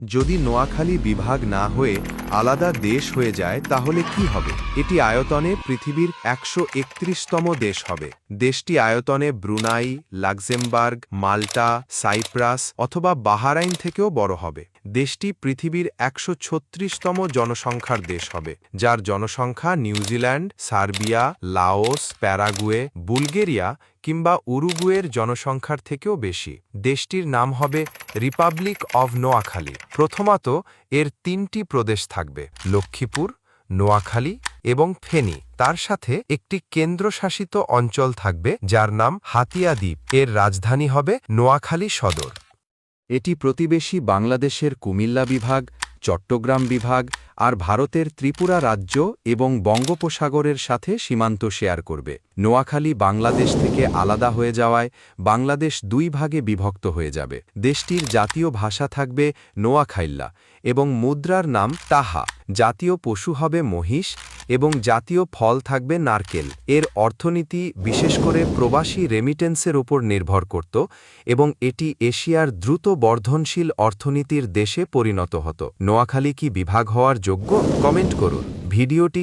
যদি নোয়াখালী বিভাগ না হয়ে আলাদা দেশ হয়ে যায় তাহলে কি হবে? এটি আয়তনে পৃথিবীর ১৩১তম দেশ হবে। দেশটি আয়তনে ব্রুনাই, লাক্সেমবার্গ, মাল্টা, সাইপ্রাস অথবা বাহারাইন থেকেও বড় হবে। দেশটি পৃথিবীর ১৩৬তম জনসংখ্যার দেশ হবে, যার জনসংখ্যা New Zealand, Serbia, Laos, Paraguay, Bulgaria কিংবা উরুগুয়ের জনসংখ্যার থেকেও বেশি। দেশটির নাম হবে রিপাবলিক অব নোয়াখালী। প্রথমত এর ৩টি প্রদেশ থাকবে: লক্ষ্মীপুর, নোয়াখালী এবং ফেনী। তার সাথে একটি কেন্দ্রশাসিত অঞ্চল থাকবে যার নাম হাতিয়া দ্বীপ। এর রাজধানী হবে নোয়াখালী সদর। এটি প্রতিবেশী বাংলাদেশের কুমিল্লা বিভাগ, চট্টগ্রাম বিভাগ আর ভারতের ত্রিপুরা রাজ্য এবং বঙ্গোপসাগরের সাথে সীমান্ত শেয়ার করবে। নোয়াখালী বাংলাদেশ থেকে আলাদা হয়ে যাওয়ায় বাংলাদেশ দুই ভাগে বিভক্ত হয়ে যাবে। দেশটির জাতীয় ভাষা থাকবে নোয়াখাইল্লা এবং মুদ্রার নাম টাহা। জাতীয় পশু হবে মহিষ এবং জাতীয় ফল থাকবে নারকেল। এর অর্থনীতি বিশেষ করে প্রবাসী রেমিটেন্সের উপর নির্ভর করত এবং এটি এশিয়ার দ্রুত বর্ধনশীল অর্থনীতির দেশে পরিণত হতো। নোয়াখালী কি বিভাগ হওয়ার যোগ্য? কমেন্ট করুন। ভিডিওটি